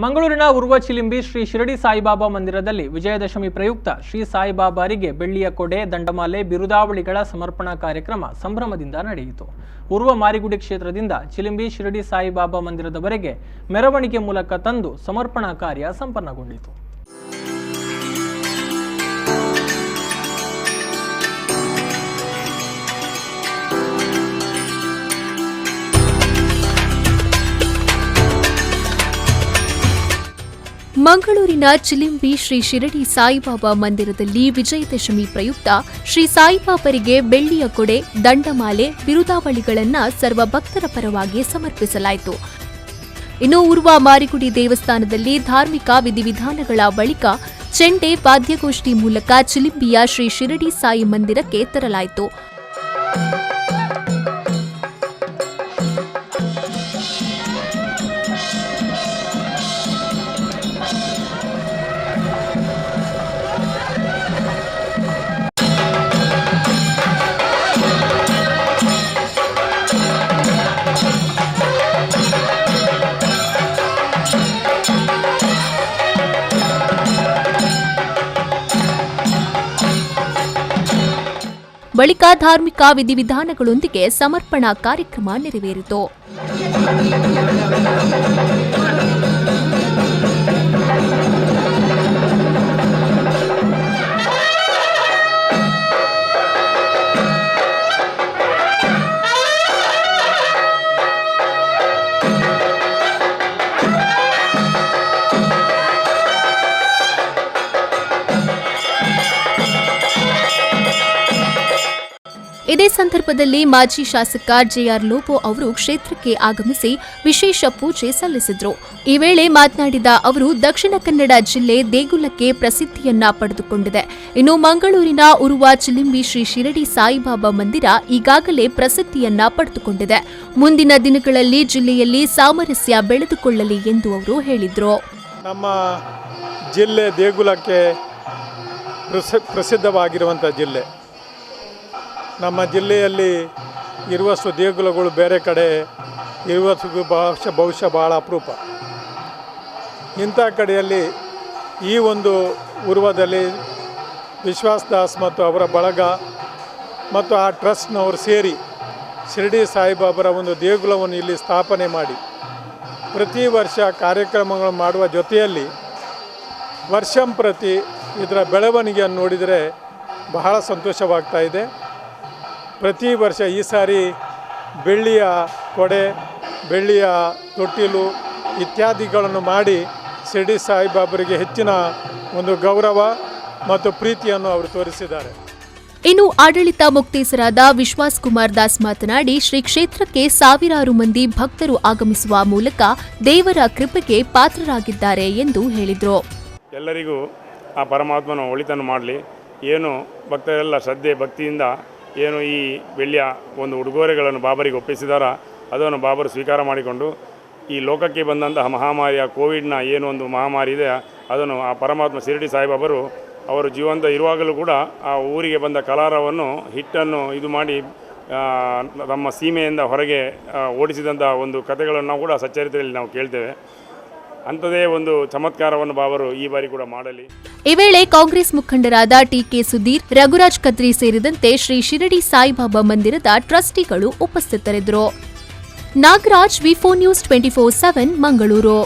ಮಂಗಳೂರಿನ ಉರ್ವ ಚಿಲಿಂಬಿ ಶ್ರೀ ಶಿರಡಿ ಸಾಯಿಬಾಬಾ ಮಂದಿರದಲ್ಲಿ ವಿಜಯದಶಮಿ ಪ್ರಯುಕ್ತ ಶ್ರೀ ಸಾಯಿಬಾಬಾರಿಗೆ ಬೆಳ್ಳಿಯ ಕೊಡೆ, ದಂಡಮಾಲೆ, ಬಿರುದಾವಳಿಗಳ ಸಮರ್ಪಣಾ ಕಾರ್ಯಕ್ರಮ ಸಂಭ್ರಮದಿಂದ ನಡೆಯಿತು. ಉರ್ವ ಮಾರಿಗುಡಿ ಕ್ಷೇತ್ರದಿಂದ ಚಿಲಿಂಬಿ ಶಿರಡಿ ಸಾಯಿಬಾಬಾ ಮಂದಿರದವರೆಗೆ ಮೆರವಣಿಗೆ ಮೂಲಕ ತಂದು ಸಮರ್ಪಣಾ ಕಾರ್ಯ ಸಂಪನ್ನಗೊಂಡಿತು. ಮಂಗಳೂರಿನ ಚಿಲಿಂಬಿ ಶ್ರೀ ಶಿರಡಿ ಸಾಯಿಬಾಬಾ ಮಂದಿರದಲ್ಲಿ ವಿಜಯದಶಮಿ ಪ್ರಯುಕ್ತ ಶ್ರೀ ಸಾಯಿಬಾಬರಿಗೆ ಬೆಳ್ಳಿಯ ಕೊಡೆ, ದಂಡಮಾಲೆ, ಬಿರುದಾವಳಿಗಳನ್ನು ಸರ್ವ ಭಕ್ತರ ಪರವಾಗಿ ಸಮರ್ಪಿಸಲಾಯಿತು. ಇನ್ನು ಉರ್ವ ಮಾರಿಗುಡಿ ದೇವಸ್ಥಾನದಲ್ಲಿ ಧಾರ್ಮಿಕ ವಿಧಿವಿಧಾನಗಳ ಬಳಿಕ ಚೆಂಡೆ ವಾದ್ಯಗೋಷ್ಠಿ ಮೂಲಕ ಚಿಲಿಂಬಿಯ ಶ್ರೀ ಶಿರಡಿ ಸಾಯಿ ಮಂದಿರಕ್ಕೆ ತರಲಾಯಿತು. ಬಳಿಕ ಧಾರ್ಮಿಕ ವಿಧಿವಿಧಾನಗಳೊಂದಿಗೆ ಸಮರ್ಪಣಾ ಕಾರ್ಯಕ್ರಮ ನೆರವೇರಿತು. ಇದೇ ಸಂದರ್ಭದಲ್ಲಿ ಮಾಜಿ ಶಾಸಕ ಜೆಆರ್ ಲೋಬೋ ಅವರು ಕ್ಷೇತ್ರಕ್ಕೆ ಆಗಮಿಸಿ ವಿಶೇಷ ಪೂಜೆ ಸಲ್ಲಿಸಿದರು. ಈ ವೇಳೆ ಮಾತನಾಡಿದ ಅವರು, ದಕ್ಷಿಣ ಕನ್ನಡ ಜಿಲ್ಲೆ ದೇಗುಲಕ್ಕೆ ಪ್ರಸಿದ್ಧಿಯನ್ನ ಪಡೆದುಕೊಂಡಿದೆ. ಇನ್ನು ಮಂಗಳೂರಿನ ಉರ್ವ ಚಿಲಿಂಬಿ ಶ್ರೀ ಶಿರಡಿ ಸಾಯಿಬಾಬಾ ಮಂದಿರ ಈಗಾಗಲೇ ಪ್ರಸಿದ್ಧಿಯನ್ನ ಪಡೆದುಕೊಂಡಿದೆ. ಮುಂದಿನ ದಿನಗಳಲ್ಲಿ ಜಿಲ್ಲೆಯಲ್ಲಿ ಸಾಮರಸ್ಯ ಬೆಳೆದುಕೊಳ್ಳಲಿ ಎಂದು ಅವರು ಹೇಳಿದರು. ನಮ್ಮ ಜಿಲ್ಲೆ ದೇಗುಲಕ್ಕೆ ಪ್ರಸಿದ್ಧವಾಗಿರುವಂಥ ಜಿಲ್ಲೆ. ನಮ್ಮ ಜಿಲ್ಲೆಯಲ್ಲಿ ಇರುವಷ್ಟು ದೇಗುಲಗಳು ಬೇರೆ ಕಡೆ ಇರುವಷ್ಟು ಬಹುಶಃ ಭಾಳ ಅಪರೂಪ. ಇಂಥ ಕಡೆಯಲ್ಲಿ ಈ ಒಂದು ಉರ್ವದಲ್ಲಿ ವಿಶ್ವಾಸ್ ದಾಸ್ ಮತ್ತು ಅವರ ಬಳಗ ಮತ್ತು ಆ ಟ್ರಸ್ಟ್ನವರು ಸೇರಿ ಶಿರಡಿ ಸಾಯಿಬಾಬರ ಒಂದು ದೇಗುಲವನ್ನು ಇಲ್ಲಿ ಸ್ಥಾಪನೆ ಮಾಡಿ ಪ್ರತಿ ವರ್ಷ ಕಾರ್ಯಕ್ರಮಗಳು ಮಾಡುವ ಜೊತೆಯಲ್ಲಿ ವರ್ಷಂಪ್ರತಿ ಇದರ ಬೆಳವಣಿಗೆಯನ್ನು ನೋಡಿದರೆ ಬಹಳ ಸಂತೋಷವಾಗ್ತಾ ಇದೆ. ಪ್ರತಿ ವರ್ಷ ಈ ಸಾರಿ ಬೆಳ್ಳಿಯ ಕೊಡೆ, ಬೆಳ್ಳಿಯ ತೊಟ್ಟಿಲು ಇತ್ಯಾದಿಗಳನ್ನು ಮಾಡಿ ಶಿರಡಿ ಸಾಯಿಬಾಬರಿಗೆ ಹೆಚ್ಚಿನ ಒಂದು ಗೌರವ ಮತ್ತು ಪ್ರೀತಿಯನ್ನು ಅವರು ತೋರಿಸಿದ್ದಾರೆ. ಇನ್ನು ಆಡಳಿತ ಮುಕ್ತೇಸರಾದ ವಿಶ್ವಾಸ್ ಕುಮಾರ್ ದಾಸ್ ಮಾತನಾಡಿ, ಶ್ರೀ ಕ್ಷೇತ್ರಕ್ಕೆ ಸಾವಿರಾರು ಮಂದಿ ಭಕ್ತರು ಆಗಮಿಸುವ ಮೂಲಕ ದೇವರ ಕೃಪೆಗೆ ಪಾತ್ರರಾಗಿದ್ದಾರೆ ಎಂದು ಹೇಳಿದರು. ಎಲ್ಲರಿಗೂ ಆ ಪರಮಾತ್ಮನ ಒಳಿತನ್ನು ಮಾಡಲಿ. ಏನು ಭಕ್ತರೆಲ್ಲ ಶ್ರದ್ಧೆ ಭಕ್ತಿಯಿಂದ ಏನು ಈ ಬೆಳ್ಳಿಯ ಒಂದು ಉಡುಗೊರೆಗಳನ್ನು ಬಾಬರಿಗೆ ಒಪ್ಪಿಸಿದಾರ ಅದನ್ನು ಬಾಬರು ಸ್ವೀಕಾರ ಮಾಡಿಕೊಂಡು ಈ ಲೋಕಕ್ಕೆ ಬಂದಂತಹ ಮಹಾಮಾರಿಯ ಕೋವಿಡ್ನ ಏನು ಒಂದು ಮಹಾಮಾರಿ ಇದೆ ಅದನ್ನು ಆ ಪರಮಾತ್ಮ ಶಿರಡಿ ಸಾಯಿಬಾಬರು ಅವರು ಜೀವಂತ ಇರುವಾಗಲೂ ಕೂಡ ಆ ಊರಿಗೆ ಬಂದ ಕಲಾರವನ್ನು ಹಿಟ್ಟನ್ನು ಇದು ಮಾಡಿ ನಮ್ಮ ಸೀಮೆಯಿಂದ ಹೊರಗೆ ಓಡಿಸಿದಂಥ ಒಂದು ಕಥೆಗಳನ್ನು ನಾವು ಕೂಡ ಸಚ್ಚರಿತ್ರೆಯಲ್ಲಿ ನಾವು ಕೇಳ್ತೇವೆ. ಅಂಥದೇ ಒಂದು ಚಮತ್ಕಾರವನ್ನು ಬಾಬರು ಈ ಬಾರಿ ಕೂಡ ಮಾಡಲಿ. ಈ ವೇಳೆ ಕಾಂಗ್ರೆಸ್ ಮುಖಂಡರಾದ ಟಿಕೆ ಸುಧೀರ್, ರಘುರಾಜ್ ಕತ್ರಿ ಸೇರಿದಂತೆ ಶ್ರೀ ಶಿರಡಿ ಸಾಯಿಬಾಬಾ ಮಂದಿರದ ಟ್ರಸ್ಟಿಗಳು ಉಪಸ್ಥಿತರಿದ್ದರು. ನಾಗರಾಜ್, ವಿ4 ನ್ಯೂಸ್ 24/7 ಮಂಗಳೂರು.